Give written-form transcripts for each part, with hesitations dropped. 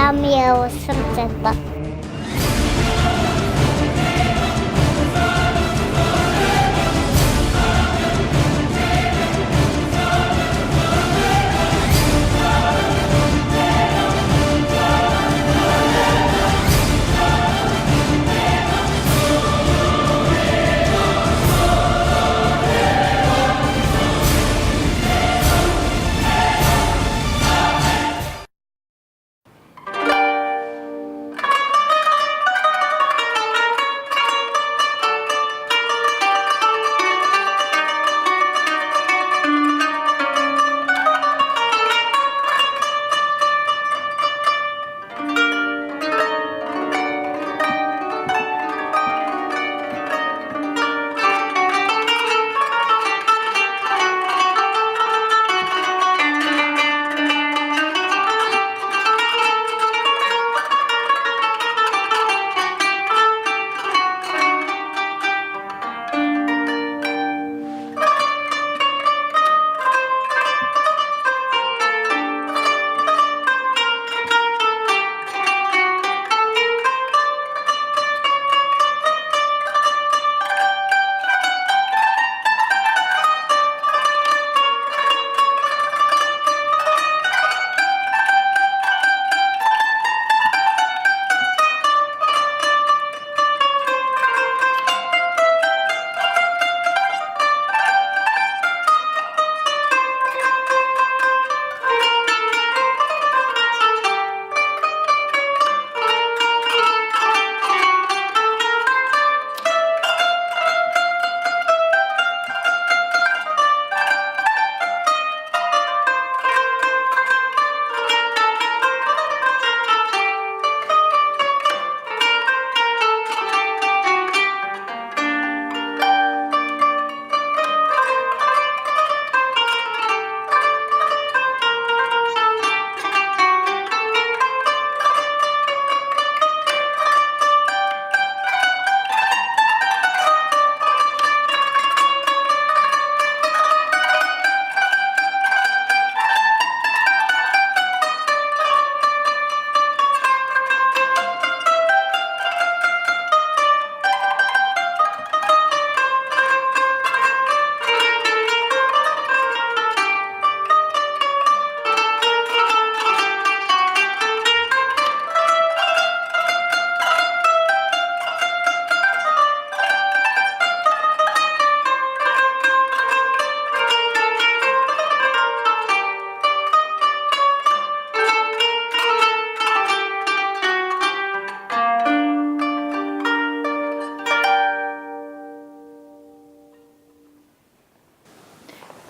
Сега ми е у срцето.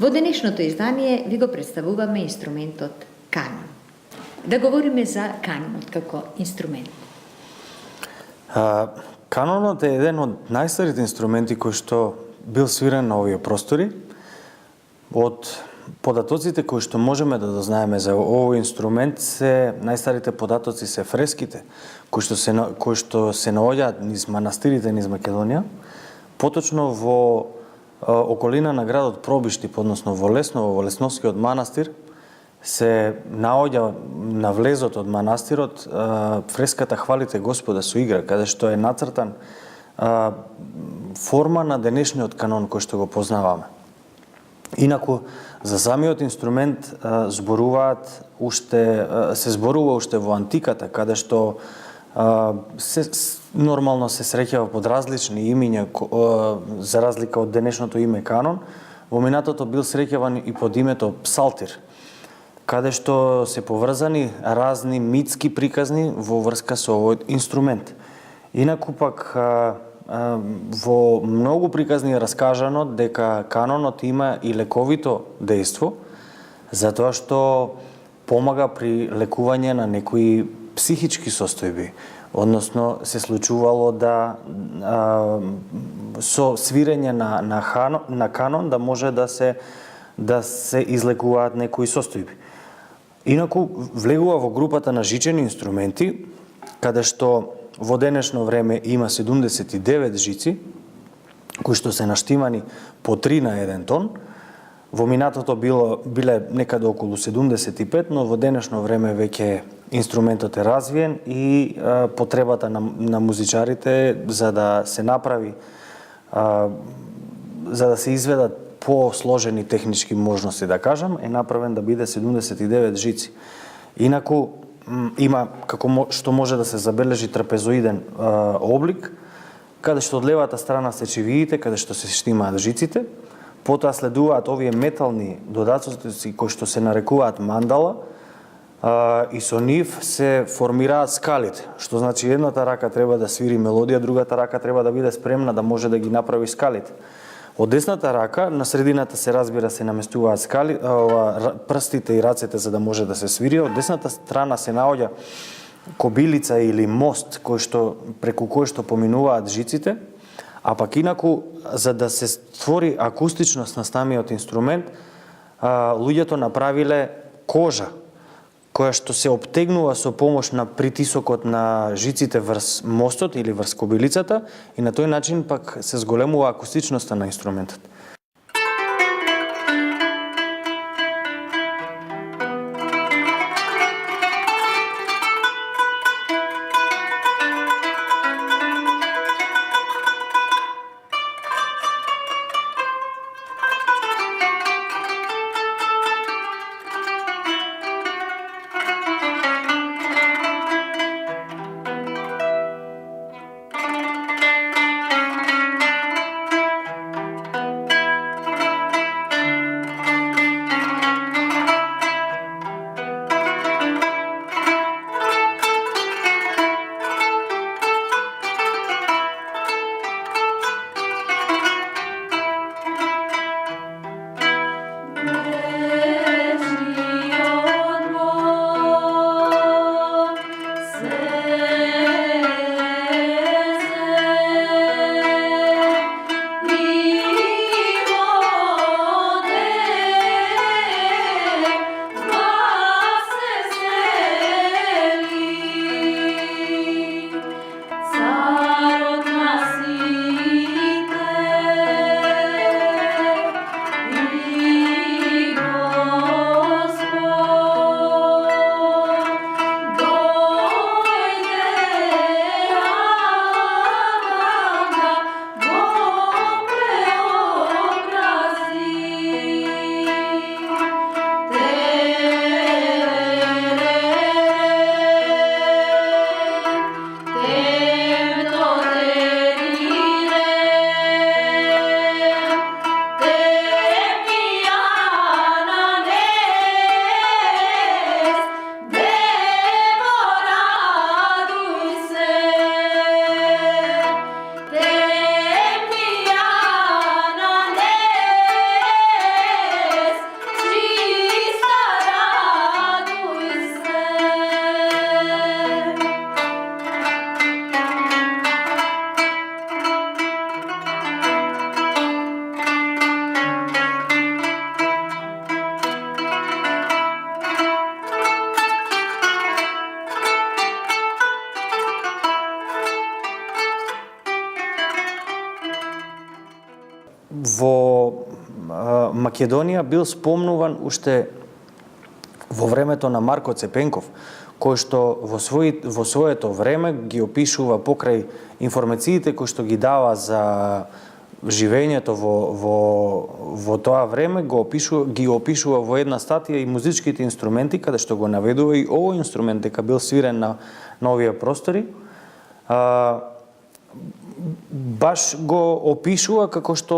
Во денешното издание ви го представуваме инструментот канон. Да говориме за канонот како инструмент. Канонот е еден од најстарите инструменти кои што бил свирен на овие простори. Од податоците кои што можеме да дознаеме за овој инструмент најстарите податоци се фреските кои што се наоѓаат низ манастирите низ Македонија, поточно во околина на градот Пробиштип, односно во Лесново, во Лесновскиот манастир, се наоѓа на влезот од манастирот фреската Хвалите Господа со игра, каде што е нацртан форма на денешниот канон кој што го познаваме. Инаку, за самиот инструмент се зборува уште во антиката, каде што нормално се среќава под различни имиња, за разлика од денешното име канон. Во минатото бил среќаван и под името псалтир, каде што се поврзани разни митски приказни во врска со овој инструмент. Инаку пак во многу приказни е раскажано дека канонот има и лековито дејство, затоа што помага при лекување на некои психички состојби, односно се случувало да со свирење на канон да може да се излекуваат некои состојби. Инаку влегува во групата на жичени инструменти, каде што во денешно време има 79 жици, кои што се наштимани по 3 на 1 тон. Во минатото биле некаде околу 75, но во денешно време веќе инструментот е развиен и потребата на музичарите за да се направи за да се изведат по-сложени технички можности, да кажам, е направен да биде 79 жици. Инаку има како што може да се забележи трапезоиден облик, каде што од левата страна се чевиите, каде што се штимаат жиците, потоа следуваат овие метални додатоци кои што се нарекуваат мандала, и со нив се формираат скалите, што значи едната рака треба да свири мелодија, другата рака треба да биде спремна да може да ги направи скалите. Од десната рака, на средината се разбира се наместуваат скали, прстите и рацете за да може да се свири. Од десната страна се наоѓа кобилица или мост преку кој што поминуваат жиците, а пак инаку за да се створи акустичност на самиот инструмент, луѓето направиле кожа која што се обтегнува со помош на притисокот на жиците врз мостот или врз кобилицата и на тој начин пак се зголемува акустичноста на инструментот. Во Македонија бил спомнуван уште во времето на Марко Цепенков, кој што во своето време ги опишува покрај информациите кои што ги дава за живењето во тоа време, ги опишува во една статија и музичките инструменти, каде што го наведува и овој инструмент дека бил свирен на овие простори. Баш го опишува како што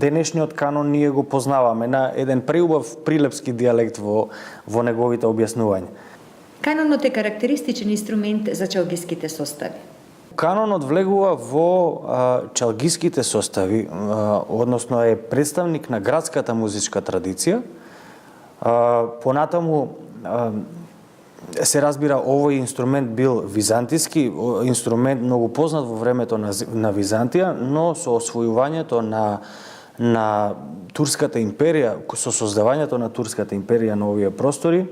денешниот канон ние го познаваме на еден преубав прилепски дијалект во неговите објаснувања. Канонот е карактеристичен инструмент за чалгиските состави. Канонот влегува во чалгиските состави, односно е представник на градската музичка традиција. Понатаму се разбира, овој инструмент бил византиски, инструмент многу познат во времето на Византија, но со освојувањето на Турската империја, со создавањето на Турската империја на овие простори,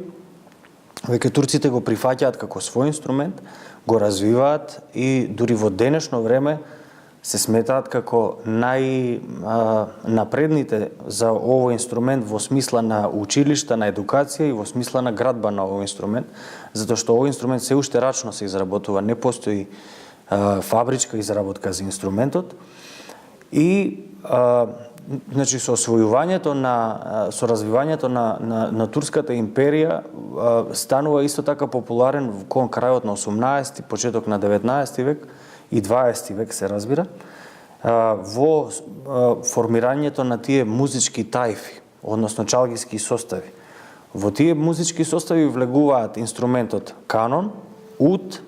веќе турците го прифаќаат како свој инструмент, го развиваат и дури во денешно време се сметаат како најнапредните за овој инструмент во смисла на училишта, на едукација и во смисла на градба на овој инструмент, затоа што овој инструмент се уште рачно се изработува, не постои фабричка изработка за инструментот. И значи со освојувањето со развивањето на турската империја станува исто така популарен кон крајот на 18-ти, почеток на 19-ти век и 20 век се разбира, во формирањето на тие музички тајфи, односно чалгиски состави. Во тие музички состави влегуваат инструментот канон, ут,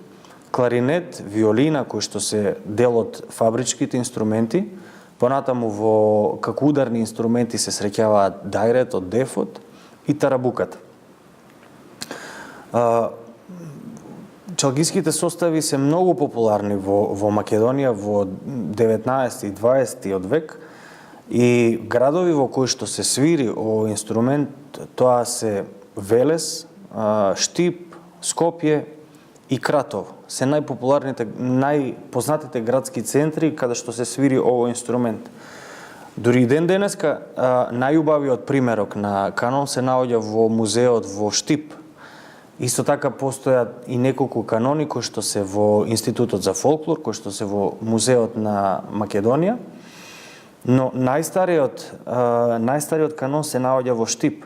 кларинет, виолина, кои што се дел од фабричките инструменти, понатаму како ударни инструменти се среќаваат дајретот, дефот и тарабуката. Чалгиските состави се многу популарни во Македонија во 19 и 20 век и градови во кои што се свири овој инструмент, тоа се Велес, Штип, Скопје и Кратово. Се најпопуларните, најпознатите градски центри каде што се свири овој инструмент. Дури и ден денеска најубавиот примерок на канон се наоѓа во музеот во Штип. Исто така постојат и неколку канони кои што се во Институтот за фолклор, кои што се во Музеот на Македонија, но најстариот канон се наоѓа во Штип.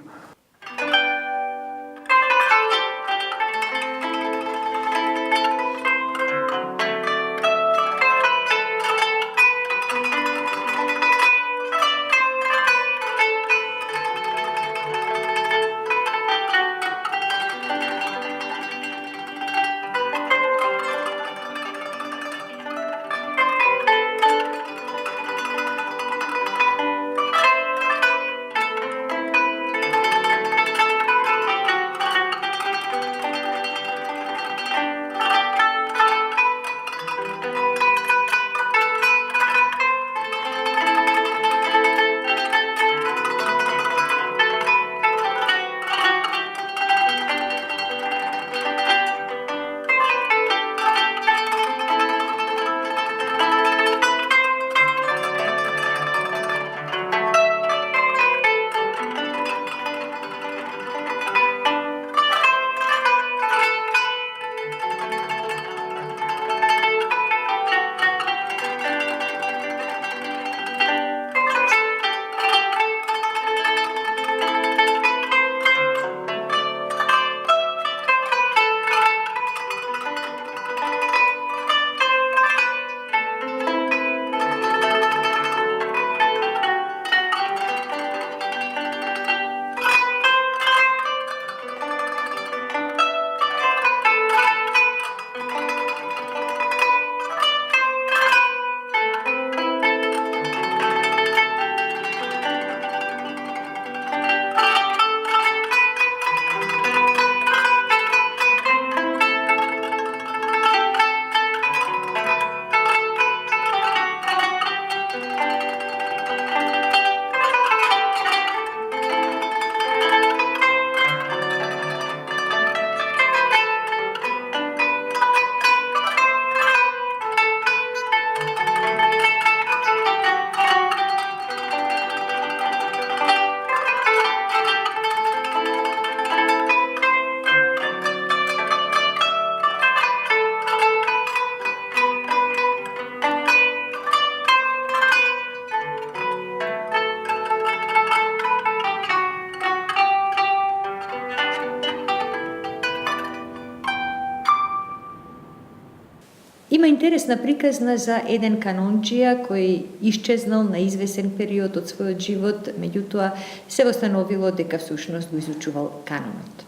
Има интересна приказна за еден канонџија кој исчезнал на извесен период од својот живот, меѓутоа се восстановило дека всушност го изучувал канонот.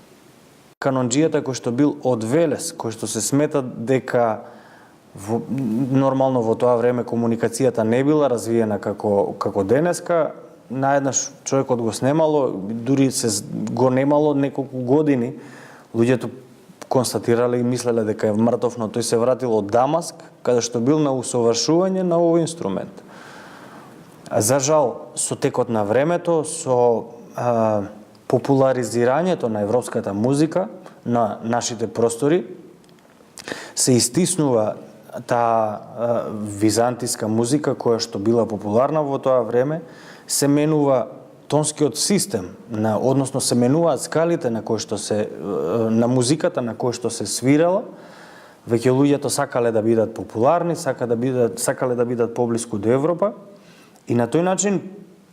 Канонџијата кој што бил од Велес, кој што се смета дека нормално во тоа време комуникацијата не била развиена како денеска, наеднаш човекот го снемало, дури го немало неколку години, луѓето констатирале и мислеле дека е мртов, но тој се вратил од Дамаск, каде што бил на усовршување на овој инструмент. За жал, со текот на времето, со популаризирањето на европската музика на нашите простори, се истиснува таа византиска музика која што била популарна во тоа време, се менува тонскиот систем, односно се менуваат скалите на кои што се на музиката на која што се свирала. Веќе луѓето сакале да бидат популарни, сакале да бидат поблиску до Европа, и на тој начин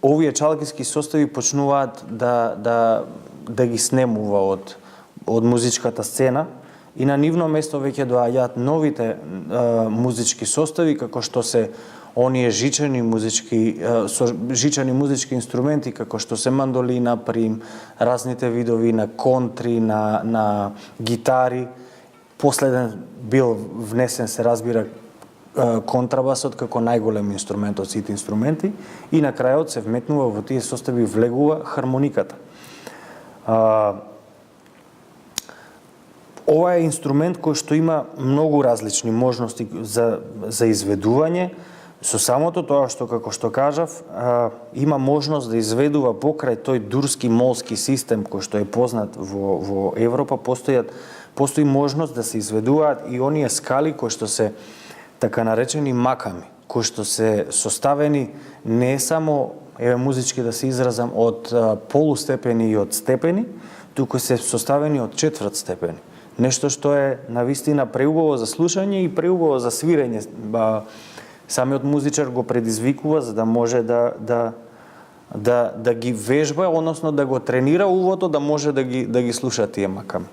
овие чалгиски состави почнуваат да ги снемува од музичката сцена, и на нивно место веќе доаѓаат новите музички состави, како што се оние жичени музички инструменти, како што се мандолина, прим, разните видови на контри, на гитари. Последен бил внесен, се разбира, контрабасот како најголем инструмент од сите инструменти, и на крајот се вметнува во тие состави, влегува хармониката. Ова е инструмент кој што има многу различни можности за изведување. Со самото тоа што, како што кажав, има можност да изведува покрај тој дурски молски систем кој што е познат во Европа, постои можност да се изведуваат и оние скали кои што се така наречени маками, кои што се составени не само, музички да се изразам, од полустепени и од степени, туку се составени од четврт степени. Нешто што е навистина преубаво за слушање и преубаво за свирење. Самиот музичар го предизвикува за да може да ги вежба, односно да го тренира увото, да може да ги слуша тие маками.